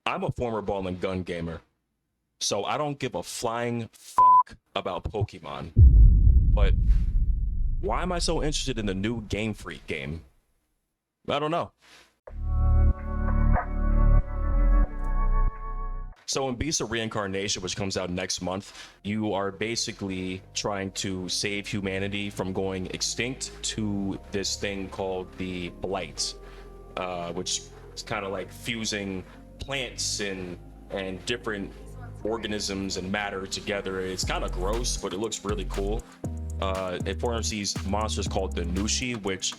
I'm a former ball and gun gamer, so I don't give a flying fuck about Pokemon. But why am I so interested in the new Game Freak game? I don't know. So in Beast of Reincarnation, which comes out next month, you are basically trying to save humanity from going extinct to this thing called the Blight, which is kind of like fusing plants and different organisms and matter together. It's kind of gross, but it looks really cool. It forms these monsters called the Nushi, which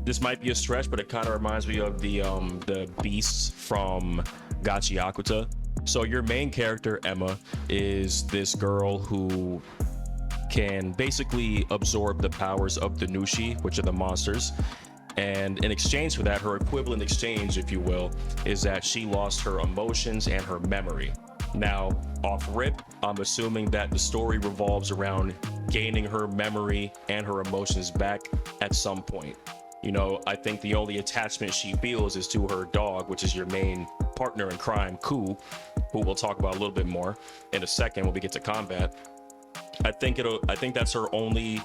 this might be a stretch, but it kind of reminds me of the beasts from Gachi. So your main character, Emma, is this girl who can basically absorb the powers of the Nushi, which are the monsters. And in exchange for that, her equivalent exchange, if you will, is that she lost her emotions and her memory. Now, off rip, I'm assuming that the story revolves around gaining her memory and her emotions back at some point. You know, I think the only attachment she feels is to her dog, which is your main partner in crime, Ku, who we'll talk about a little bit more in a second when we get to combat. I think that's her only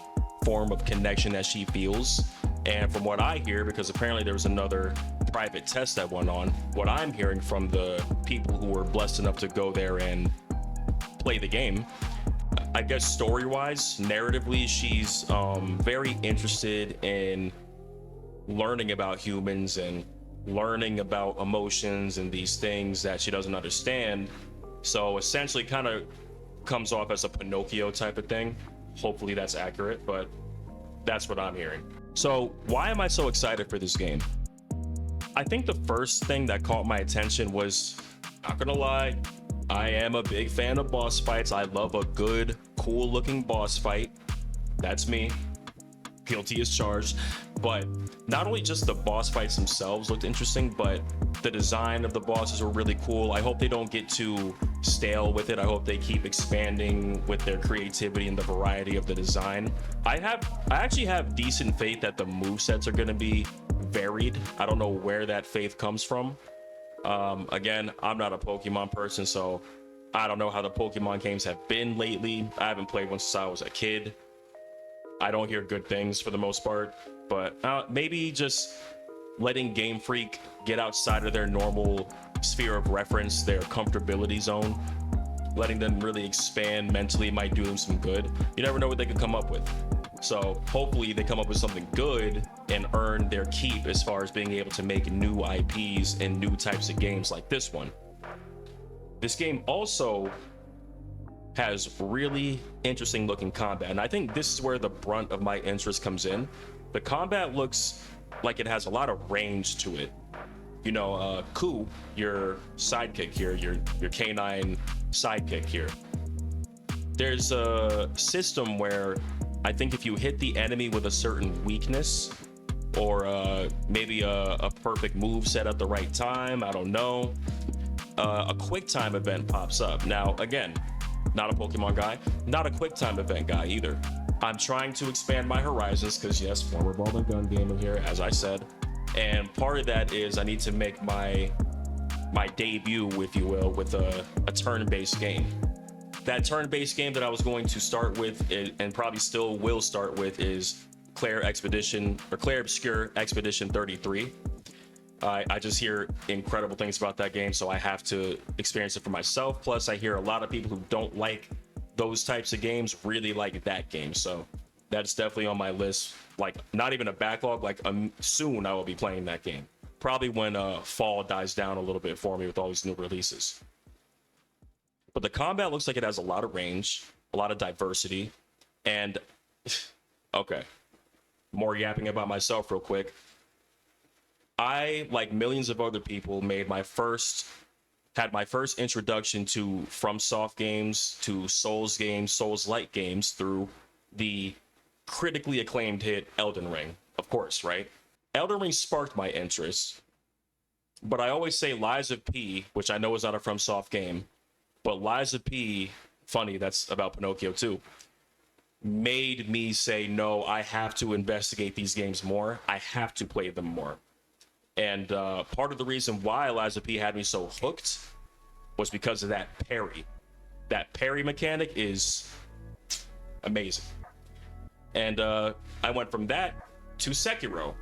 form of connection that she feels. And from what I hear, because apparently there was another private test that went on, what I'm hearing from the people who were blessed enough to go there and play the game, I guess story-wise, narratively, she's very interested in learning about humans and learning about emotions and these things that she doesn't understand. So essentially kind of comes off as a Pinocchio type of thing. Hopefully that's accurate, but that's what I'm hearing. So why am I so excited for this game? I think the first thing that caught my attention was, not gonna lie, I am a big fan of boss fights. I love a good, cool looking boss fight. That's me. Guilty as charged. But not only just the boss fights themselves looked interesting, but the design of the bosses were really cool. I hope they don't get too stale with it. I hope they keep expanding with their creativity and the variety of the design. I actually have decent faith that the movesets are going to be varied. I don't know where that faith comes from. Again, I'm not a Pokemon person, so I don't know how the Pokemon games have been lately. I haven't played one since I was a kid. I don't hear good things for the most part, but maybe just letting Game Freak get outside of their normal sphere of reference, their comfortability zone, letting them really expand mentally might do them some good. You never know what they could come up with. So hopefully they come up with something good and earn their keep as far as being able to make new IPs and new types of games like this one. This game also has really interesting looking combat, and I think this is where the brunt of my interest comes in. The combat looks like it has a lot of range to it. You know, Ku, your sidekick here, your canine sidekick here, there's a system where I think if you hit the enemy with a certain weakness, or maybe a perfect move set at the right time, I don't know, a quick time event pops up. Now again, not a Pokemon guy, not a quick time event guy either. I'm trying to expand my horizons because yes, former ball and gun gamer here, as I said. And part of that is I need to make my debut, if you will, with a turn-based game. That turn-based game that I was going to start with and probably still will start with is Claire Obscure Expedition 33. I just hear incredible things about that game, so I have to experience it for myself. Plus, I hear a lot of people who don't like those types of games really like that game, so that's definitely on my list. Like, not even a backlog, like soon I will be playing that game. Probably when fall dies down a little bit for me with all these new releases. But the combat looks like it has a lot of range, a lot of diversity, and okay, more yapping about myself real quick. I, like millions of other people, had my first introduction to FromSoft games, to Souls games, Souls-like games through the critically acclaimed hit Elden Ring, of course, right? Elden Ring sparked my interest, but I always say Lies of P, which I know is not a FromSoft game, but Lies of P, funny, that's about Pinocchio too, made me say, no, I have to investigate these games more. I have to play them more. And part of the reason why Eliza P had me so hooked was because of that parry. That parry mechanic is amazing. And I went from that to Sekiro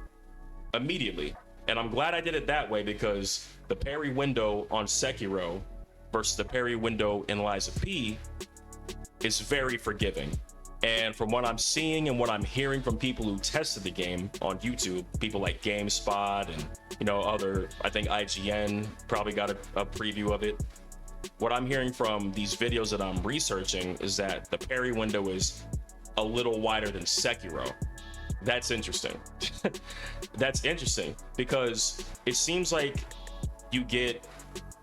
immediately. And I'm glad I did it that way, because the parry window on Sekiro versus the parry window in Eliza P is very forgiving. And from what I'm seeing and what I'm hearing from people who tested the game on YouTube, people like GameSpot and, you know, other, I think IGN probably got a preview of it. What I'm hearing from these videos that I'm researching is that the parry window is a little wider than Sekiro. That's interesting. That's interesting, because it seems like you get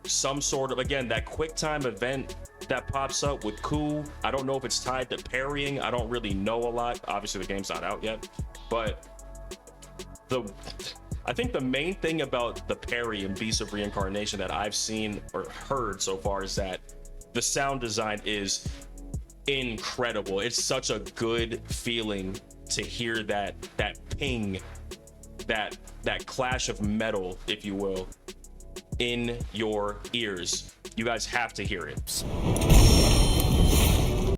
some sort of, again, that quick time event that pops up with Ku. I don't know if it's tied to parrying. I don't really know a lot. Obviously the game's not out yet, but I think the main thing about the parry in Beast of Reincarnation that I've seen or heard so far is that the sound design is incredible. It's such a good feeling to hear that ping, that clash of metal, if you will, in your ears. You guys have to hear it.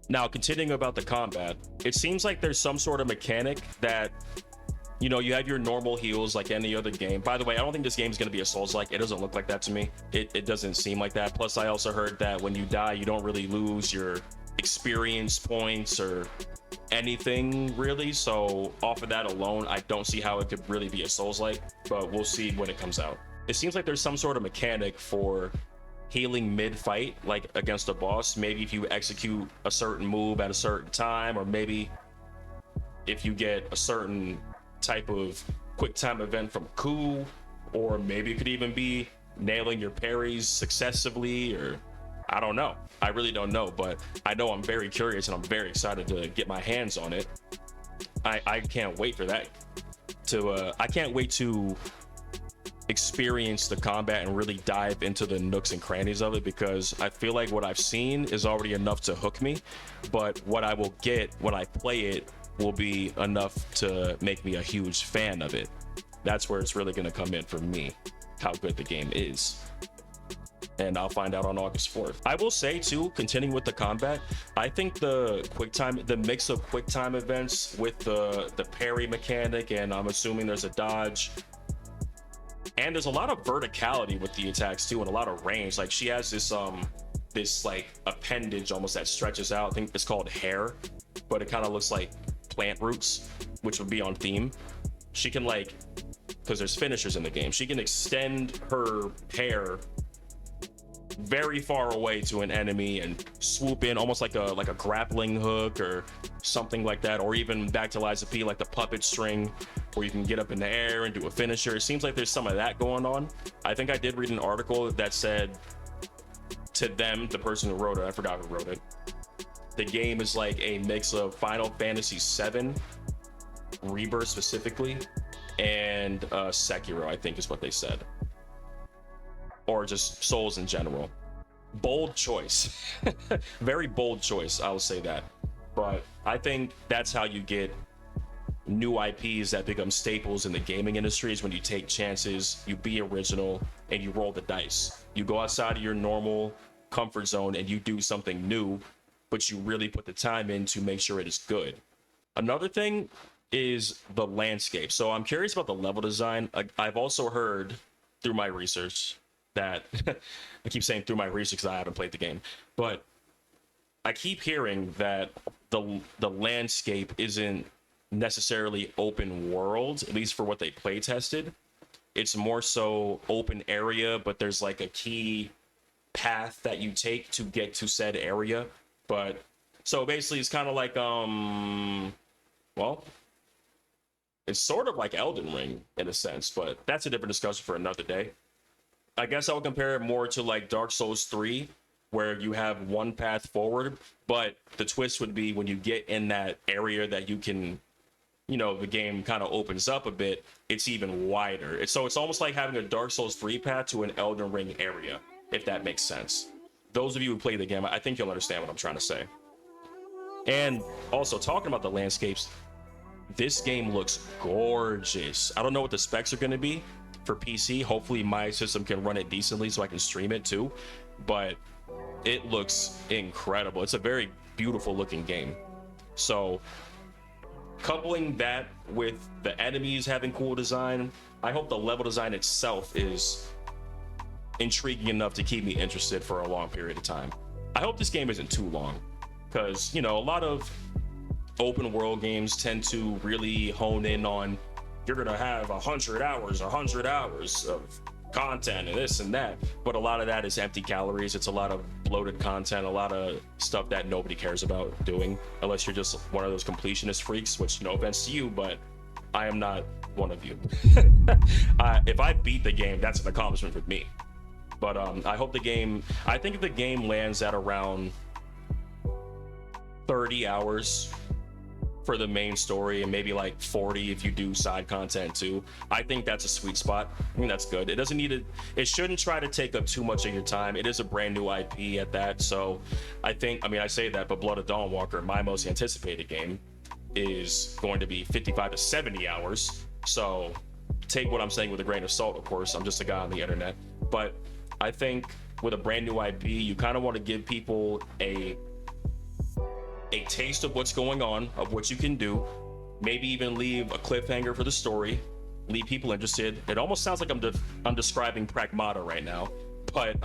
Now, continuing about the combat, it seems like there's some sort of mechanic that, you know, you have your normal heals like any other game. By the way, I don't think this game is going to be a Souls-like. It doesn't look like that to me. It doesn't seem like that. Plus, I also heard that when you die, you don't really lose your experience points or anything really. So off of that alone, I don't see how it could really be a Souls-like, but we'll see when it comes out. It seems like there's some sort of mechanic for healing mid-fight, like against a boss. Maybe if you execute a certain move at a certain time, or maybe if you get a certain type of quick time event from Ku, or maybe it could even be nailing your parries successively, or I don't know. I really don't know, but I know I'm very curious and I'm very excited to get my hands on it. I can't wait for that. I can't wait to experience the combat and really dive into the nooks and crannies of it, because I feel like what I've seen is already enough to hook me, but what I will get when I play it will be enough to make me a huge fan of it. That's where it's really going to come in for me, how good the game is. And I'll find out on August 4th. I will say too, continuing with the combat, I think the mix of quick time events with the parry mechanic, and I'm assuming there's a dodge, and there's a lot of verticality with the attacks too, and a lot of range. Like she has this like appendage almost that stretches out. I think it's called hair, but it kind of looks like plant roots, which would be on theme. She can, like, because there's finishers in the game, she can extend her hair very far away to an enemy and swoop in almost like a grappling hook or something like that, or even back to Eliza P, like the puppet string, where you can get up in the air and do a finisher. It seems like there's some of that going on. I think I did read an article that said to them, the person who wrote it, I forgot who wrote it, the game is like a mix of Final Fantasy VII Rebirth specifically and Sekiro, I think is what they said, or just Souls in general. Bold choice. Very bold choice, I'll say that. But I think that's how you get new IPs that become staples in the gaming industry, is when you take chances, you be original, and you roll the dice. You go outside of your normal comfort zone and you do something new, but you really put the time in to make sure it is good. Another thing is the landscape. So I'm curious about the level design. I've also heard through my research that I keep saying through my research because I haven't played the game, but I keep hearing that the landscape isn't necessarily open world, at least for what they play tested. It's more so open area, but there's like a key path that you take to get to said area. But so basically it's kind of like well, it's sort of like Elden Ring in a sense, but that's a different discussion for another day. I guess I would compare it more to like Dark Souls 3, where you have one path forward, but the twist would be when you get in that area that you can, you know, the game kind of opens up a bit, it's even wider. So it's almost like having a Dark Souls 3 path to an Elden Ring area, if that makes sense. Those of you who play the game, I think you'll understand what I'm trying to say. And also, talking about the landscapes, this game looks gorgeous. I don't know what the specs are going to be, for PC. Hopefully my system can run it decently so I can stream it too. But it looks incredible. It's a very beautiful looking game. So coupling that with the enemies having cool design, I hope the level design itself is intriguing enough to keep me interested for a long period of time. I hope this game isn't too long, because, you know, a lot of open world games tend to really hone in on, you're gonna have 100 hours of content and this and that, but a lot of that is empty calories. It's a lot of bloated content, a lot of stuff that nobody cares about doing, unless you're just one of those completionist freaks, which, no offense to you, but I am not one of you. If I beat the game, that's an accomplishment for me. But I hope I think if the game lands at around 30 hours for the main story, and maybe like 40 if you do side content too, I think that's a sweet spot. I think that's good. It shouldn't try to take up too much of your time. It is a brand new IP at that, so I say that, but Blood of Dawnwalker, my most anticipated game, is going to be 55 to 70 hours. So take what I'm saying with a grain of salt, of course. I'm just a guy on the internet. But I think with a brand new IP, you kind of want to give people a taste of what's going on, of what you can do, maybe even leave a cliffhanger for the story, leave people interested. It almost sounds like I'm describing Pragmata right now, but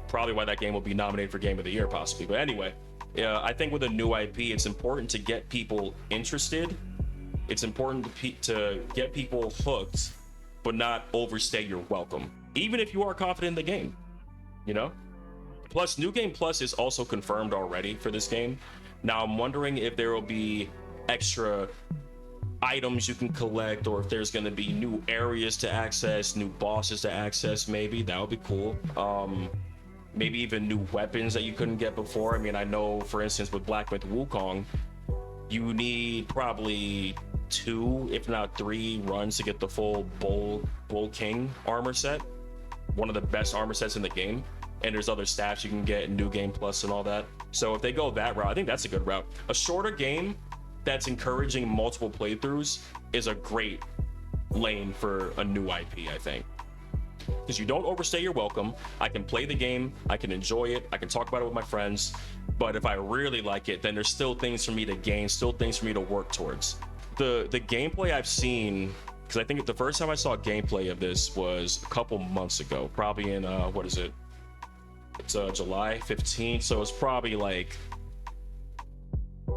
probably why that game will be nominated for Game of the Year possibly. But anyway, I think with a new IP, it's important to get people interested. It's important to get people hooked, but not overstay your welcome, even if you are confident in the game, you know? Plus, New Game Plus is also confirmed already for this game. Now, I'm wondering if there will be extra items you can collect, or if there's going to be new areas to access, new bosses to access. Maybe that would be cool. Maybe even new weapons that you couldn't get before. I mean, I know, for instance, with Black Myth Wukong, you need probably 2, if not 3 runs to get the full Bull King armor set, one of the best armor sets in the game. And there's other staffs you can get in New Game Plus and all that. So if they go that route, I think that's a good route. A shorter game that's encouraging multiple playthroughs is a great lane for a new IP, I think, because you don't overstay your welcome. I can play the game, I can enjoy it, I can talk about it with my friends, but if I really like it, then there's still things for me to gain, still things for me to work towards. The gameplay I've seen, because I think the first time I saw gameplay of this was a couple months ago, probably in it's July 15th, so it's probably like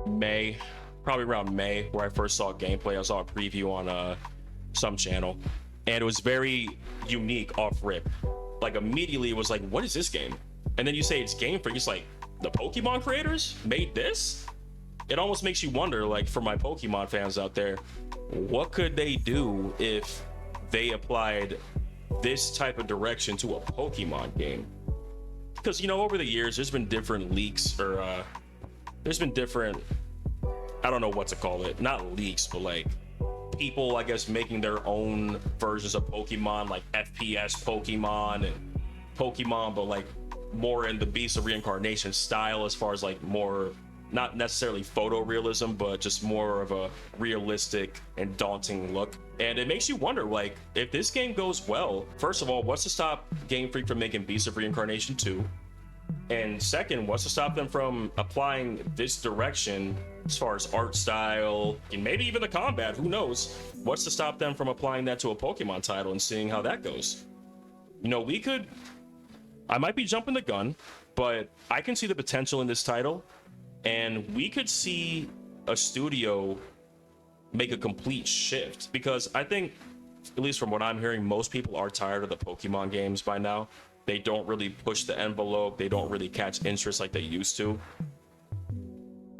May, probably around May, where I first saw gameplay. I saw a preview on some channel, and it was very unique off rip. Like, immediately it was like, what is this game? And then you say it's Game Freak, it's like, the Pokemon creators made this? It almost makes you wonder, like, for my Pokemon fans out there, what could they do if they applied this type of direction to a Pokemon game? Because, you know, over the years, there's been different leaks, or there's been different, I don't know what to call it, not leaks, but like people, I guess, making their own versions of Pokemon, like FPS Pokemon and Pokemon, but like more in the Beast of Reincarnation style, as far as like more, not necessarily photorealism, but just more of a realistic and daunting look. And it makes you wonder, like, if this game goes well, first of all, what's to stop Game Freak from making Beast of Reincarnation 2? And second, what's to stop them from applying this direction as far as art style and maybe even the combat? Who knows? What's to stop them from applying that to a Pokemon title and seeing how that goes? You know, I might be jumping the gun, but I can see the potential in this title, and we could see a studio make a complete shift, because I think, at least from what I'm hearing, most people are tired of the Pokemon games by now. They don't really push the envelope, they don't really catch interest like they used to.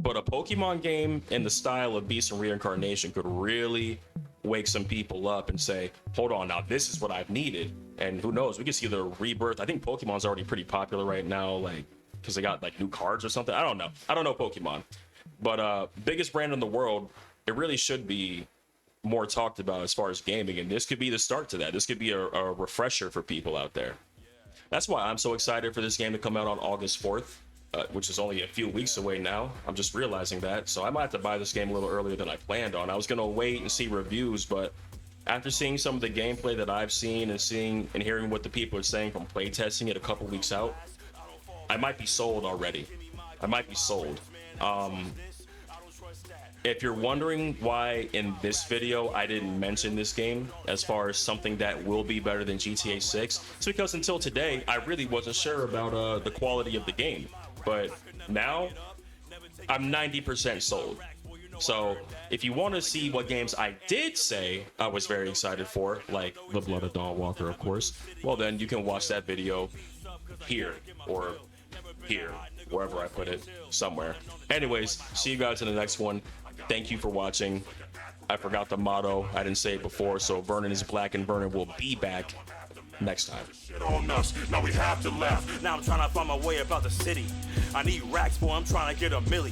But a Pokemon game in the style of Beast and Reincarnation could really wake some people up and say, hold on, now this is what I've needed. And who knows, we can see the rebirth. I think Pokemon's already pretty popular right now, like, because they got like new cards or something. I don't know Pokemon, but biggest brand in the world, it really should be more talked about as far as gaming, and this could be the start to that. This could be a refresher for people out there. That's why I'm so excited for this game to come out on August 4th, which is only a few weeks away now. I'm just realizing that, so I might have to buy this game a little earlier than I planned on. I was gonna wait and see reviews, but After seeing some of the gameplay that I've seen and seeing and hearing what the people are saying from playtesting it a couple weeks out, I might be sold already. I might be sold. If you're wondering why in this video I didn't mention this game as far as something that will be better than GTA 6, it's because until today I really wasn't sure about the quality of the game. But now I'm 90% sold. So if you want to see what games I did say I was very excited for, like The Blood of Dawn Walker, of course, well then you can watch that video here or here, wherever I put it, somewhere. Anyways, see you guys in the next one. Thank you for watching. I forgot the motto. I didn't say it before, so Vernon is black and Vernon will be back next time. On us. Now we have to laugh. Now I'm trying to find my way about the city. I need racks, boy. I'm trying to get a milli.